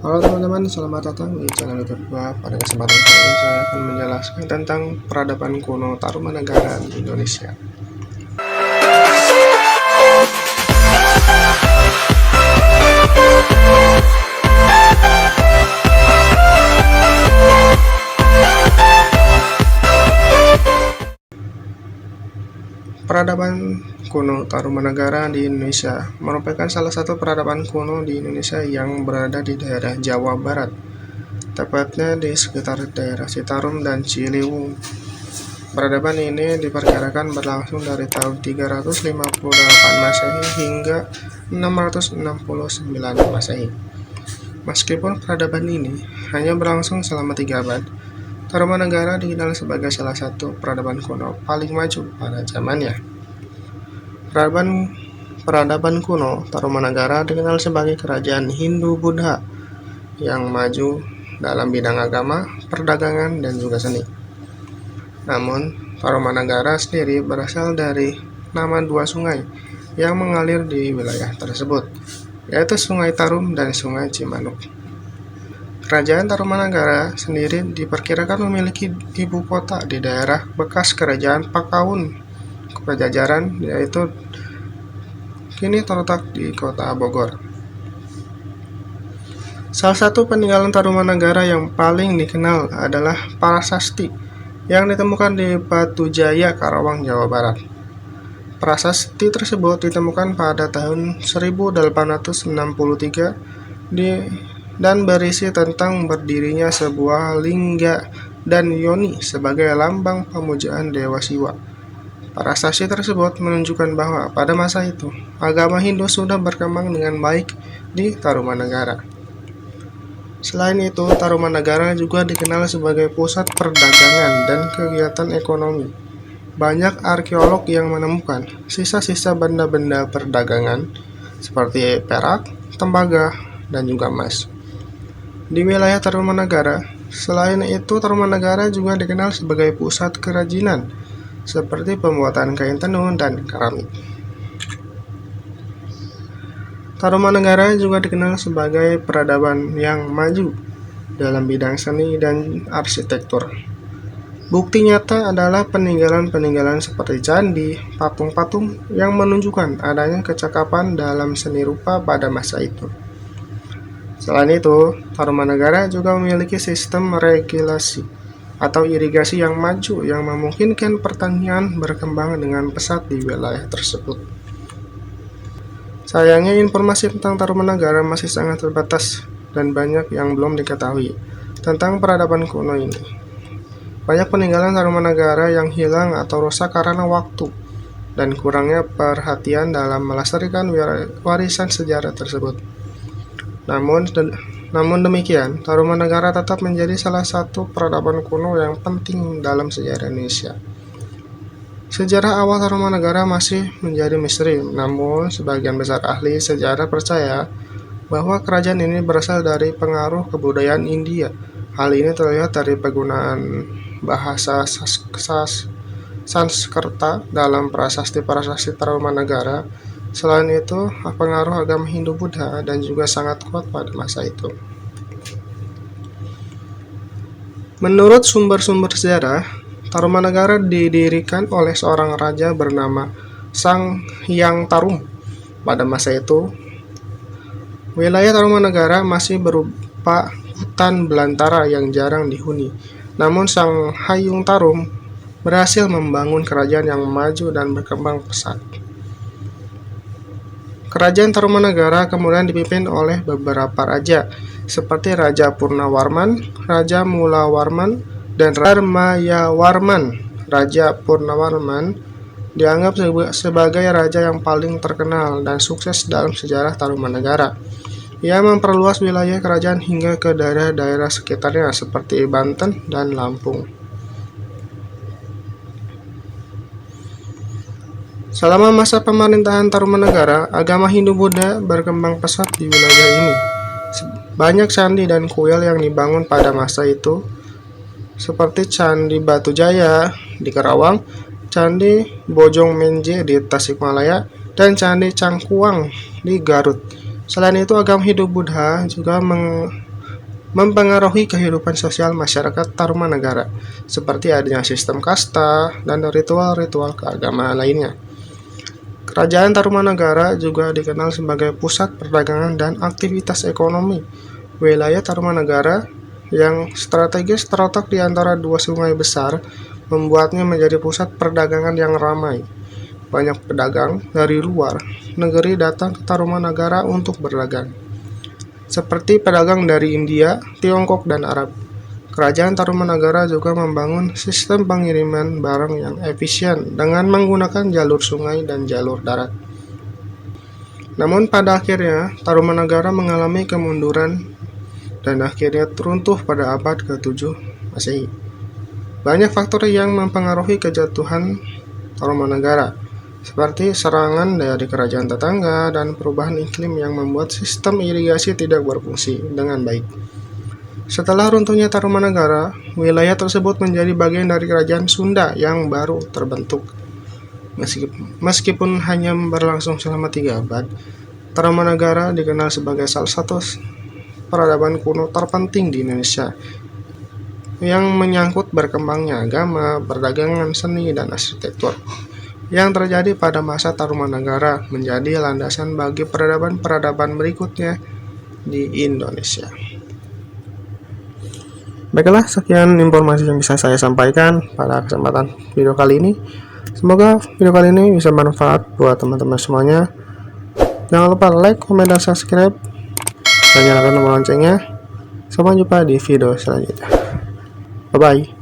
Halo teman-teman, selamat datang di channel YouTube gua. Pada kesempatan kali ini saya akan menjelaskan tentang peradaban kuno Tarumanagara di Indonesia. Peradaban kuno Tarumanagara di Indonesia merupakan salah satu peradaban kuno di Indonesia yang berada di daerah Jawa Barat, tepatnya di sekitar daerah Citarum dan Ciliwung. Peradaban ini diperkirakan berlangsung dari tahun 358 Masehi hingga 669 Masehi. Meskipun peradaban ini hanya berlangsung selama 3 abad, Tarumanagara dikenal sebagai salah satu peradaban kuno paling maju pada zamannya. Peradaban kuno Tarumanagara dikenal sebagai kerajaan Hindu-Buddha yang maju dalam bidang agama, perdagangan, dan juga seni. Namun, Tarumanagara sendiri berasal dari nama dua sungai yang mengalir di wilayah tersebut, yaitu Sungai Tarum dan Sungai Cimanuk. Kerajaan Tarumanagara sendiri diperkirakan memiliki ibu kota di daerah bekas Kerajaan Pakaun Pajajaran, yaitu kini terletak di kota Bogor. Salah satu peninggalan Tarumanagara yang paling dikenal adalah prasasti yang ditemukan di Batu Jaya, Karawang, Jawa Barat. Prasasti tersebut ditemukan pada tahun 1863 dan berisi tentang berdirinya sebuah lingga dan yoni sebagai lambang pemujaan Dewa Siwa. Prasasti tersebut menunjukkan bahwa pada masa itu, agama Hindu sudah berkembang dengan baik di Tarumanagara. Selain itu, Tarumanagara juga dikenal sebagai pusat perdagangan dan kegiatan ekonomi. Banyak arkeolog yang menemukan sisa-sisa benda-benda perdagangan seperti perak, tembaga, dan juga emas di wilayah Tarumanagara. Selain itu, Tarumanagara juga dikenal sebagai pusat kerajinan seperti pembuatan kain tenun dan keramik. Tarumanagara juga dikenal sebagai peradaban yang maju dalam bidang seni dan arsitektur. Bukti nyata adalah peninggalan-peninggalan seperti candi, patung-patung yang menunjukkan adanya kecakapan dalam seni rupa pada masa itu. Selain itu, Tarumanagara juga memiliki sistem regulasi atau irigasi yang maju yang memungkinkan pertanian berkembang dengan pesat di wilayah tersebut. Sayangnya, informasi tentang Tarumanagara masih sangat terbatas dan banyak yang belum diketahui tentang peradaban kuno ini. Banyak peninggalan Tarumanagara yang hilang atau rusak karena waktu dan kurangnya perhatian dalam melestarikan warisan sejarah tersebut. Namun demikian, Tarumanagara tetap menjadi salah satu peradaban kuno yang penting dalam sejarah Indonesia. Sejarah awal Tarumanagara masih menjadi misteri, namun sebagian besar ahli sejarah percaya bahwa kerajaan ini berasal dari pengaruh kebudayaan India. Hal ini terlihat dari penggunaan bahasa Sanskerta dalam prasasti-prasasti Tarumanagara. Selain itu, pengaruh agama Hindu-Buddha dan juga sangat kuat pada masa itu. Menurut sumber-sumber sejarah, Tarumanagara didirikan oleh seorang raja bernama Sang Hyang Tarum. Pada masa itu, wilayah Tarumanagara masih berupa hutan belantara yang jarang dihuni. Namun Sang Hyang Tarum berhasil membangun kerajaan yang maju dan berkembang pesat. Kerajaan Tarumanagara kemudian dipimpin oleh beberapa raja, seperti Raja Purnawarman, Raja Mulawarman, dan Dharmayawarman. Raja Purnawarman dianggap sebagai raja yang paling terkenal dan sukses dalam sejarah Tarumanagara. Ia memperluas wilayah kerajaan hingga ke daerah-daerah sekitarnya seperti Banten dan Lampung. Selama masa pemerintahan Tarumanagara, agama Hindu-Buddha berkembang pesat di wilayah ini. Banyak candi dan kuil yang dibangun pada masa itu, seperti Candi Batu Jaya di Karawang, Candi Bojong Menje di Tasikmalaya, dan Candi Cangkuang di Garut. Selain itu, agama Hindu-Buddha juga mempengaruhi kehidupan sosial masyarakat Tarumanagara, seperti adanya sistem kasta dan ritual-ritual keagamaan lainnya. Kerajaan Tarumanagara juga dikenal sebagai pusat perdagangan dan aktivitas ekonomi. Wilayah Tarumanagara yang strategis terletak di antara dua sungai besar membuatnya menjadi pusat perdagangan yang ramai. Banyak pedagang dari luar negeri datang ke Tarumanagara untuk berdagang, seperti pedagang dari India, Tiongkok, dan Arab. Kerajaan Tarumanagara juga membangun sistem pengiriman barang yang efisien dengan menggunakan jalur sungai dan jalur darat. Namun pada akhirnya, Tarumanagara mengalami kemunduran dan akhirnya runtuh pada abad ke-7 Masehi. Banyak faktor yang mempengaruhi kejatuhan Tarumanagara, seperti serangan dari kerajaan tetangga dan perubahan iklim yang membuat sistem irigasi tidak berfungsi dengan baik. Setelah runtuhnya Tarumanagara, wilayah tersebut menjadi bagian dari kerajaan Sunda yang baru terbentuk. Meskipun hanya berlangsung selama 3 abad, Tarumanagara dikenal sebagai salah satu peradaban kuno terpenting di Indonesia yang menyangkut berkembangnya agama, perdagangan, seni, dan arsitektur. Yang terjadi pada masa Tarumanagara menjadi landasan bagi peradaban-peradaban berikutnya di Indonesia. Baiklah, sekian informasi yang bisa saya sampaikan pada kesempatan video kali ini. Semoga video kali ini bisa bermanfaat buat teman-teman semuanya. Jangan lupa like, komen, dan subscribe, dan nyalakan tombol loncengnya. Sampai jumpa di video selanjutnya. Bye-bye.